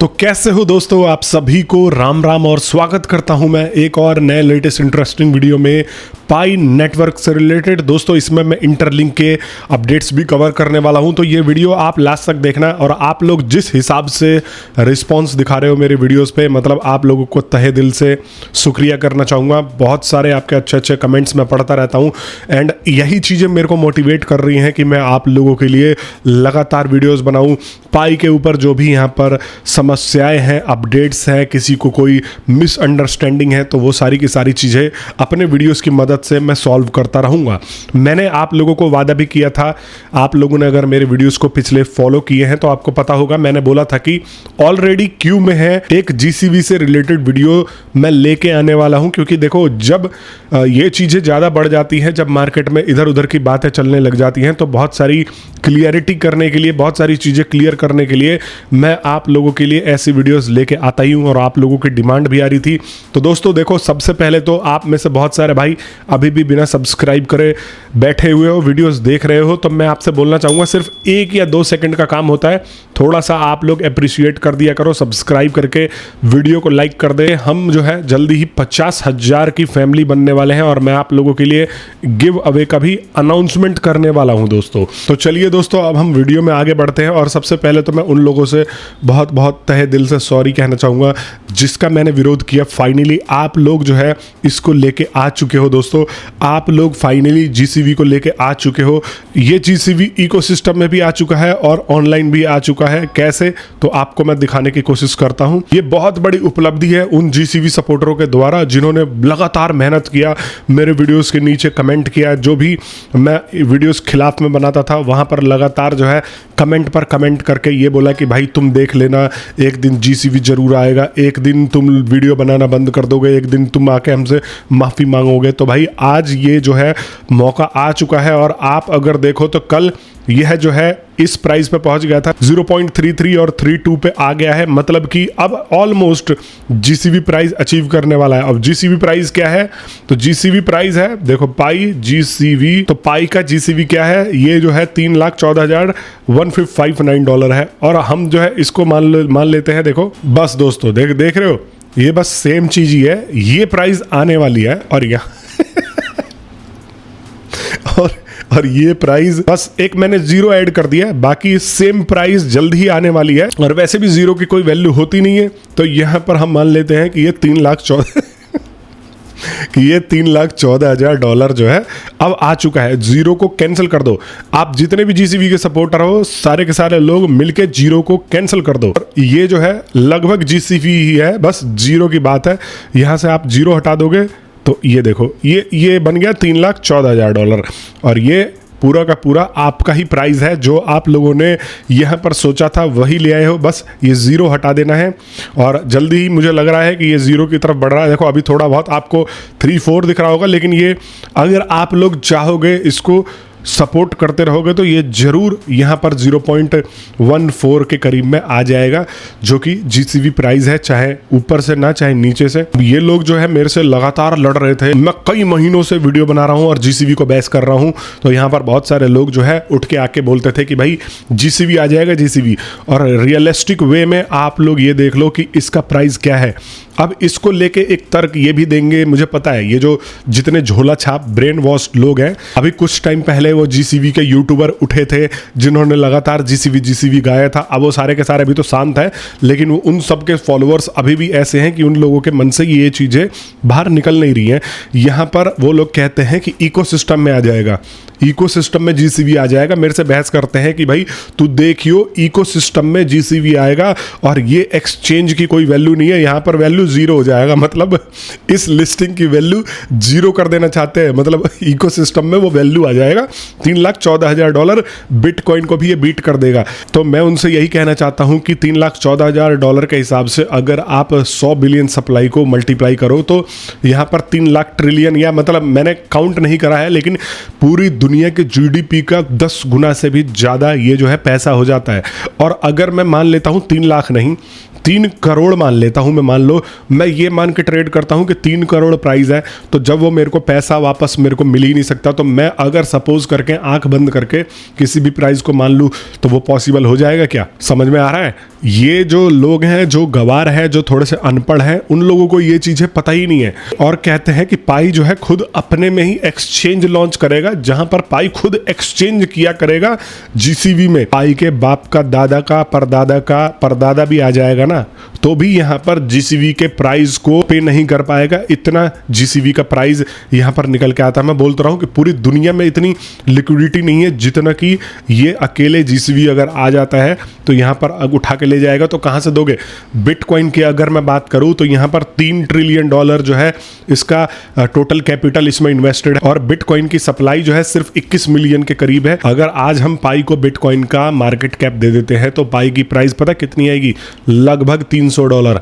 तो कैसे हो दोस्तों, आप सभी को राम राम और स्वागत करता हूं मैं एक और नए लेटेस्ट इंटरेस्टिंग वीडियो में पाई नेटवर्क से रिलेटेड। दोस्तों इसमें मैं इंटरलिंक के अपडेट्स भी कवर करने वाला हूं, तो ये वीडियो आप लास्ट तक देखना। और आप लोग जिस हिसाब से रिस्पांस दिखा रहे हो मेरे वीडियोस पे, मतलब आप लोगों को तहे दिल से शुक्रिया करना चाहूँगा। बहुत सारे आपके अच्छे अच्छे कमेंट्स मैं पढ़ता रहता हूँ एंड यही चीज़ें मेरे को मोटिवेट कर रही हैं कि मैं आप लोगों के लिए लगातार वीडियोज़ बनाऊँ। पाई के ऊपर जो भी यहाँ पर समस्याएं हैं, अपडेट्स हैं, किसी को कोई मिसअंडरस्टैंडिंग है, तो वो सारी की सारी चीज़ें अपने वीडियोस की मदद से मैं सॉल्व करता रहूँगा। मैंने आप लोगों को वादा भी किया था, आप लोगों ने अगर मेरे वीडियोस को पिछले फॉलो किए हैं तो आपको पता होगा, मैंने बोला था कि ऑलरेडी क्यू में है एक जीसीवी से रिलेटेड वीडियो मैं लेके आने वाला हूँ। क्योंकि देखो, जब ये चीज़ें ज़्यादा बढ़ जाती हैं, जब मार्केट में इधर उधर की बातें चलने लग जाती हैं, तो बहुत सारी क्लियरिटी करने के लिए, बहुत सारी चीज़ें क्लियर करने के लिए मैं आप लोगों के लिए ऐसी वीडियोस लेके आता ही हूँ और आप लोगों की डिमांड भी आ रही थी। तो दोस्तों देखो, सबसे पहले तो आप में से बहुत सारे भाई अभी भी बिना सब्सक्राइब करे बैठे हुए हो, वीडियोस देख रहे हो, तो मैं आपसे बोलना चाहूँगा सिर्फ 1 या 2 सेकंड का काम होता है, थोड़ा सा आप लोग अप्रिशिएट कर दिया करो, सब्सक्राइब करके वीडियो को लाइक कर दे। हम जो है जल्दी ही 50,000 की फैमिली बनने वाले हैं और मैं आप लोगों के लिए गिव अवे का भी अनाउंसमेंट करने वाला हूं दोस्तों। तो चलिए दोस्तों, अब हम वीडियो में आगे बढ़ते हैं। और सबसे पहले तो मैं उन लोगों से बहुत बहुत तहे दिल से सॉरी कहना चाहूँगा जिसका मैंने विरोध किया। फाइनली आप लोग जो है इसको लेके आ चुके हो दोस्तों, आप लोग फाइनली जीसीवी को लेके आ चुके हो। ये जीसीवी इकोसिस्टम में भी आ चुका है और ऑनलाइन भी आ चुका है। कैसे, तो आपको मैं दिखाने की कोशिश करता हूं। ये बहुत बड़ी उपलब्धि है उन जीसीवी सपोर्टरों के द्वारा जिन्होंने लगातार मेहनत किया, मेरे वीडियोस के नीचे कमेंट किया। जो भी मैं वीडियोस खिलाफ में बनाता था वहां पर लगातार जो है कमेंट पर कमेंट करके ये बोला कि भाई तुम देख लेना, एक दिन जीसीवी जरूर आएगा, एक दिन तुम वीडियो बनाना बंद कर दोगे, एक दिन तुम आके हमसे माफ़ी मांगोगे। तो भाई आज ये जो है मौका आ चुका है। और आप अगर देखो तो कल यह जो है इस प्राइस पे पहुंच गया था, 0.33 और 32 पे आ गया है। मतलब कि अब ऑलमोस्ट जीसीवी प्राइस अचीव करने वाला है। अब जीसीवी प्राइस क्या है, तो जीसीवी प्राइस है, देखो पाई जीसीवी, तो पाई का जीसीवी क्या है, ये जो है $3,14,159 है। और हम जो है इसको मान लेते हैं, देखो बस दोस्तों देख रहे हो, ये बस सेम चीज ही है, ये प्राइस आने वाली है। और यहाँ और ये प्राइस बस एक मैंने जीरो ऐड कर दिया है, बाकी सेम प्राइस जल्द ही आने वाली है। और वैसे भी जीरो की कोई वैल्यू होती नहीं है, तो यहां पर हम मान लेते हैं कि ये 3,14,000 जो है अब आ चुका है। जीरो को कैंसिल कर दो, आप जितने भी जीसीवी के सपोर्टर हो सारे के सारे लोग मिलके जीरो को कैंसिल कर दो। और ये जो है लगभग जीसीवी ही है, बस जीरो की बात है। यहां से आप जीरो हटा दोगे तो ये देखो, ये बन गया $3,14,000। और ये पूरा का पूरा आपका ही प्राइस है, जो आप लोगों ने यहाँ पर सोचा था वही ले आए हो। बस ये ज़ीरो हटा देना है और जल्दी ही मुझे लग रहा है कि ये ज़ीरो की तरफ बढ़ रहा है। देखो अभी थोड़ा बहुत आपको 3-4 दिख रहा होगा, लेकिन ये अगर आप लोग चाहोगे इसको सपोर्ट करते रहोगे तो ये जरूर यहाँ पर 0.14 के करीब में आ जाएगा, जो कि जीसीवी प्राइस है, चाहे ऊपर से ना चाहे नीचे से। ये लोग जो है मेरे से लगातार लड़ रहे थे, मैं कई महीनों से वीडियो बना रहा हूँ और जीसीवी को बहस कर रहा हूँ। तो यहाँ पर बहुत सारे लोग जो है उठ के आके बोलते थे कि भाई जीसीवी आ जाएगा, जीसीवी। और रियलिस्टिक वे में आप लोग ये देख लो कि इसका प्राइस क्या है। अब इसको लेके एक तर्क ये भी देंगे, मुझे पता है ये जो जितने झोला छाप ब्रेन वॉश लोग हैं, अभी कुछ टाइम पहले वो जीसीवी के यूट्यूबर उठे थे जिन्होंने लगातार जीसीवी गाया था। अब वो सारे के सारे अभी तो शांत है, लेकिन वो उन सब के फॉलोअर्स अभी भी ऐसे हैं कि उन लोगों के मन से ये चीज़ें बाहर निकल नहीं रही हैं। यहाँ पर वो लोग कहते हैं कि इकोसिस्टम में आ जाएगा, इकोसिस्टम में जीसीवी आ जाएगा। मेरे से बहस करते हैं कि भाई तू देखियो इकोसिस्टम में जीसीवी आएगा और ये एक्सचेंज की कोई वैल्यू नहीं है, यहाँ पर वैल्यू जीरो हो जाएगा। मतलब इस लिस्टिंग की वैल्यू जीरो कर देना चाहते हैं, मतलब इकोसिस्टम में वो वैल्यू आ जाएगा। $3,14,000 बिटकॉइन को भी ये बीट कर देगा। तो मैं उनसे यही कहना चाहता हूं कि $3,14,000 के हिसाब से अगर आप 100 बिलियन सप्लाई को मल्टीप्लाई करो तो यहाँ पर 3 लाख ट्रिलियन, या मतलब मैंने काउंट नहीं करा है, लेकिन पूरी दुनिया के जीडीपी का 10 गुना से भी ज़्यादा ये जो है पैसा हो जाता है। और अगर मैं मान लेता हूँ 3 लाख नहीं, 3 करोड़ मान लेता हूं, मैं मान लो, मैं ये मान के ट्रेड करता हूं कि 3 करोड़ प्राइस है, तो जब वो मेरे को पैसा वापस मेरे को मिल ही नहीं सकता, तो मैं अगर सपोज करके आंख बंद करके किसी भी प्राइस को मान लूं तो वो पॉसिबल हो जाएगा क्या? समझ में आ रहा है? ये जो लोग हैं, जो गवार है, जो थोड़े से अनपढ़ हैं, उन लोगों को ये चीजें पता ही नहीं है और कहते हैं कि पाई जो है खुद अपने में ही एक्सचेंज लॉन्च करेगा, जहां पर पाई खुद एक्सचेंज किया करेगा जीसीवी में। पाई के बाप का, दादा का, परदादा भी आ जाएगा ना, तो भी यहां पर जीसीवी के प्राइस को पे नहीं कर पाएगा। इतना जीसीवी का प्राइस यहां पर निकल के आता है। मैं बोलता रहा हूं कि पूरी दुनिया में इतनी लिक्विडिटी नहीं है जितना कि ये अकेले जीसीवी अगर आ जाता है तो यहां पर उठा के ले जाएगा। तो कहां से दोगे? बिटकॉइन की अगर मैं बात करूं तो यहां पर $3 ट्रिलियन जो है इसका टोटल कैपिटल इसमें इन्वेस्टेड है और बिटकॉइन की सप्लाई जो है सिर्फ 21 मिलियन के करीब है। अगर आज हम पाई को बिटकॉइन का मार्केट कैप दे देते हैं तो पाई की प्राइस पता कितनी आएगी? लगभग $300,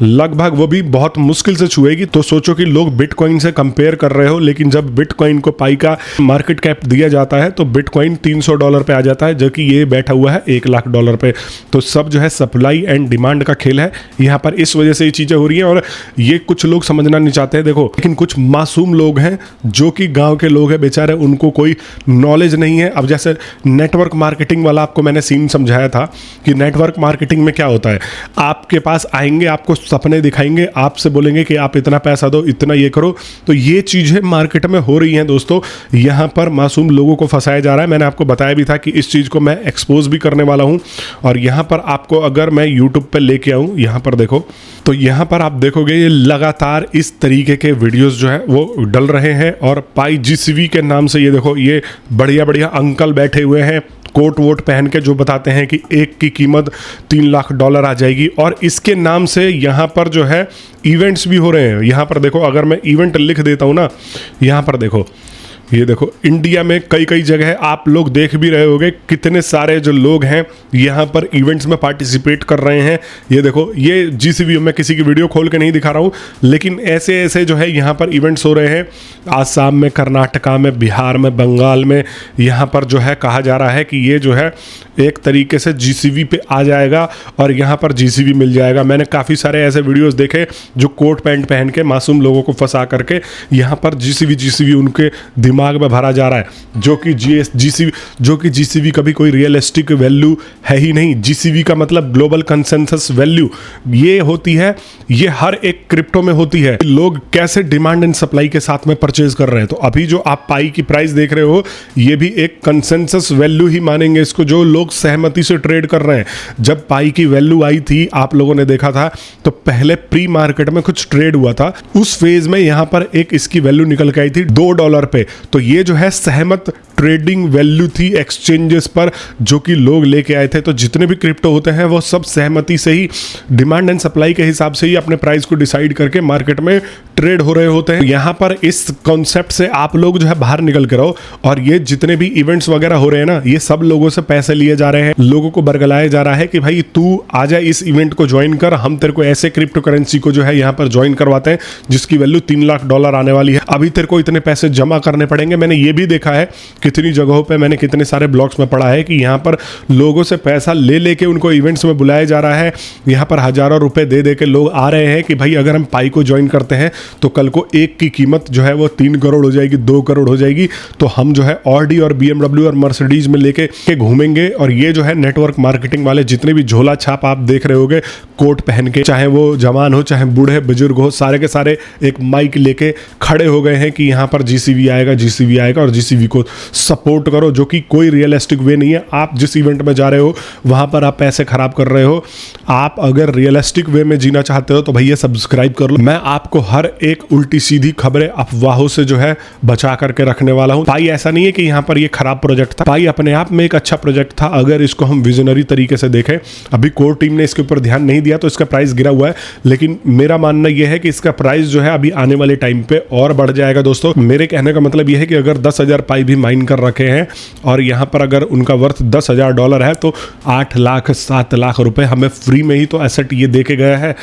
लगभग, वो भी बहुत मुश्किल से छुएगी। तो सोचो कि लोग बिटकॉइन से कंपेयर कर रहे हो, लेकिन जब बिटकॉइन को पाई का मार्केट कैप दिया जाता है तो बिटकॉइन $300 पे आ जाता है, जो कि ये बैठा हुआ है $1 लाख पे। तो सब जो है सप्लाई एंड डिमांड का खेल है यहाँ पर, इस वजह से ये चीज़ें हो रही हैं और ये कुछ लोग समझना नहीं चाहते हैं। देखो, लेकिन कुछ मासूम लोग हैं जो कि गाँव के लोग हैं बेचारे, उनको कोई नॉलेज नहीं है। अब जैसे नेटवर्क मार्केटिंग वाला आपको मैंने सीन समझाया था कि नेटवर्क मार्केटिंग में क्या होता है, आपके पास आएंगे, आपको सपने दिखाएंगे, आपसे बोलेंगे कि आप इतना पैसा दो, इतना ये करो। तो ये चीजें मार्केट में हो रही हैं दोस्तों, यहां पर मासूम लोगों को फंसाया जा रहा है। मैंने आपको बताया भी था कि इस चीज को मैं एक्सपोज भी करने वाला हूं और यहां पर आपको अगर मैं यूट्यूब पे लेके आऊं, यहां पर देखो, तो यहां पर आप देखोगे ये लगातार इस तरीके के वीडियोस जो है वो डल रहे हैं और पाई जीसीवी के नाम से ये देखो, ये बढ़िया बढ़िया अंकल बैठे हुए हैं कोट वोट पहन के, जो बताते हैं कि एक की कीमत $3 लाख आ जाएगी और इसके नाम से यहाँ पर जो है इवेंट्स भी हो रहे हैं। यहाँ पर देखो, अगर मैं इवेंट लिख देता हूँ ना, यहाँ पर देखो, ये देखो, इंडिया में कई कई जगह आप लोग देख भी रहे होंगे कितने सारे जो लोग हैं यहाँ पर इवेंट्स में पार्टिसिपेट कर रहे हैं। ये देखो, ये जीसीवी, मैं किसी की वीडियो खोल के नहीं दिखा रहा हूँ, लेकिन ऐसे ऐसे जो है यहाँ पर इवेंट्स हो रहे हैं। आसाम में, कर्नाटका में, बिहार में, बंगाल में, यहाँ पर जो है कहा जा रहा है कि ये जो है एक तरीके से जीसीवी पे आ जाएगा और यहाँ पर जीसीवी मिल जाएगा। मैंने काफ़ी सारे ऐसे वीडियोस देखे जो कोट पैंट पहन के मासूम लोगों को फंसा करके यहाँ पर जीसीवी उनके दिमाग में भरा जा रहा है, जो कि जीसीवी कभी कोई रियलिस्टिक वैल्यू है ही नहीं। जीसीवी का मतलब ग्लोबल कंसेंसस वैल्यू ये होती है, ये हर एक क्रिप्टो में होती है। लोग कैसे डिमांड एंड सप्लाई के साथ में परचेज कर रहे हैं। तो अभी जो आप पाई की प्राइस देख रहे हो, ये भी एक कंसेंसस वैल्यू ही मानेंगे इसको, जो लोग सहमति से ट्रेड कर रहे हैं। जब पाई की वैल्यू आई थी, आप लोगों ने देखा था, तो पहले प्री मार्केट में कुछ ट्रेड हुआ था, उस फेज में यहां पर एक इसकी वैल्यू निकल के आई थी $2 पे। तो ये जो है सहमत ट्रेडिंग वैल्यू थी एक्सचेंजेस पर, जो कि लोग लेके आए थे। तो जितने भी क्रिप्टो होते हैं वो सब सहमति से ही, डिमांड एंड सप्लाई के हिसाब से ही अपने प्राइस को डिसाइड करके मार्केट में ट्रेड हो रहे होते हैं। यहाँ पर इस कॉन्सेप्ट से आप लोग जो है बाहर निकल के रहो और ये जितने भी इवेंट्स वगैरह हो रहे हैं ना, ये सब लोगों से पैसे लिए जा रहे हैं, लोगों को बरगलाया जा रहा है कि भाई तू आजा इस इवेंट को ज्वाइन कर, हम तेरे को ऐसे क्रिप्टो करेंसी को जो है यहाँ पर ज्वाइन करवाते हैं जिसकी वैल्यू $3 लाख आने वाली है। अभी तेरे को इतने पैसे जमा करने पड़ेंगे। मैंने ये भी देखा है कितनी जगहों पे, मैंने कितने सारे ब्लॉग्स में पढ़ा है कि यहाँ पर लोगों से पैसा ले लेके उनको इवेंट्स में बुलाया जा रहा है। यहाँ पर हजारों रुपए दे दे के लोग आ रहे हैं कि भाई अगर हम पाई को ज्वाइन करते हैं तो कल को एक की कीमत जो है वो 3 करोड़ हो जाएगी, 2 करोड़ हो जाएगी, तो हम जो है ऑडी और BMW और मर्सिडीज में लेके घूमेंगे। और ये जो है नेटवर्क मार्केटिंग वाले जितने भी झोला छाप आप देख रहे होगे कोट पहन के, चाहे वो जवान हो चाहे बूढ़े बुजुर्ग हो, सारे के सारे एक माइक लेके खड़े हो गए हैं कि यहाँ पर जीसीवी आएगा और जीसीवी को सपोर्ट करो, जो कि कोई रियलिस्टिक वे नहीं है। आप जिस इवेंट में जा रहे हो वहां पर आप पैसे खराब कर रहे हो। आप अगर रियलिस्टिक वे में जीना चाहते हो तो भैया सब्सक्राइब कर लो। मैं आपको हर एक उल्टी सीधी खबरें, अफवाहों से जो है बचा करके रखने वाला हूं। पाई ऐसा नहीं है कि यहाँ पर ये खराब प्रोजेक्ट था, पाई अपने आप में एक अच्छा प्रोजेक्ट था अगर इसको हम विजनरी तरीके से देखें। अभी कोर टीम ने इसके ऊपर ध्यान नहीं दिया तो इसका प्राइस गिरा हुआ है, लेकिन मेरा मानना यह है कि इसका प्राइस जो है अभी आने वाले टाइम पे और बढ़ जाएगा। दोस्तों, मेरे कहने का मतलब यह है कि अगर 10,000 पाई भी माइन कर रखे हैं और यहाँ पर अगर उनका वर्थ $10,000 है तो $8 लाख 7 लाख रुपए हमें फ्री में ही तो एसेट ये दे के गया है।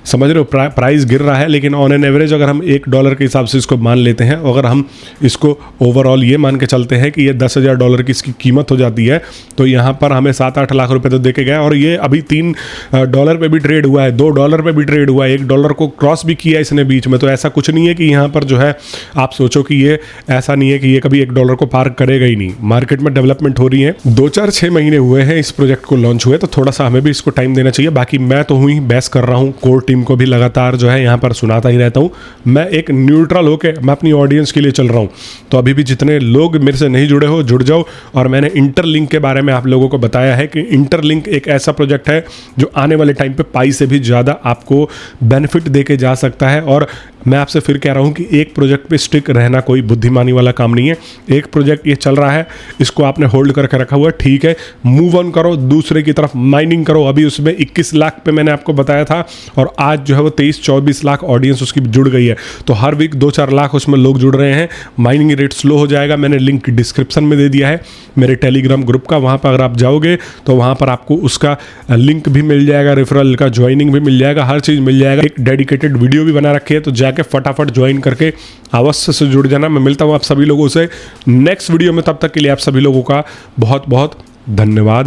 समझ रहे हो, प्राइस गिर रहा है, लेकिन ऑन एन एवरेज अगर हम $1 के हिसाब से इसको मान लेते हैं, अगर हम इसको ओवरऑल ये मान के चलते हैं कि ये $10,000 की इसकी कीमत हो जाती है, तो यहाँ पर हमें 7-8 लाख रुपए तो देके गया। और ये अभी $3 पे भी ट्रेड हुआ है, $2 पे भी ट्रेड हुआ है, $1 को क्रॉस भी किया इसने बीच में। तो ऐसा कुछ नहीं है कि यहाँ पर जो है आप सोचो कि ये ऐसा नहीं है कि ये कभी $1 को पार करेगा ही नहीं। मार्केट में डेवलपमेंट हो रही है, 2-4-6 महीने हुए हैं इस प्रोजेक्ट को लॉन्च हुए, तो थोड़ा सा हमें भी इसको टाइम देना चाहिए। बाकी मैं तो हुई बहस कर रहा हूँ, कोर टीम को भी लगातार जो है यहाँ पर सुनाता ही रहता हूँ। मैं एक न्यूट्रल होकर मैं अपनी ऑडियंस के लिए चल रहा हूँ। तो अभी भी जितने लोग मेरे से नहीं जुड़े हो, जुड़ जाओ। और मैंने इंटरलिंक के बारे में आप लोगों को बताया है कि इंटरलिंक एक ऐसा प्रोजेक्ट है जो आने वाले टाइम पे पाई से भी ज़्यादा आपको बेनिफिट देके जा सकता है। और मैं आपसे फिर कह रहा हूँ कि एक प्रोजेक्ट पे स्टिक रहना कोई बुद्धिमानी वाला काम नहीं है। एक प्रोजेक्ट ये चल रहा है, इसको आपने होल्ड करके रखा हुआ है, ठीक है, मूव ऑन करो, दूसरे की तरफ माइनिंग करो। अभी उसमें 21 लाख पे मैंने आपको बताया था, और आज जो है वो 23-24 लाख ऑडियंस उसकी जुड़ गई है। तो हर वीक 2-4 लाख उसमें लोग जुड़ रहे हैं। माइनिंग रेट स्लो हो जाएगा, मैंने लिंक डिस्क्रिप्शन में दे दिया है मेरे टेलीग्राम ग्रुप का। वहाँ पर अगर आप जाओगे तो वहाँ पर आपको उसका लिंक भी मिल जाएगा, रेफरल का ज्वाइनिंग भी मिल जाएगा, हर चीज़ मिल जाएगा। एक डेडिकेटेड वीडियो भी बना रखी है, तो जाके फटाफट ज्वाइन करके अवश्य से जुड़ जाना। मैं मिलता हूँ आप सभी लोगों से नेक्स्ट वीडियो में, तब तक के लिए आप सभी लोगों का बहुत बहुत धन्यवाद।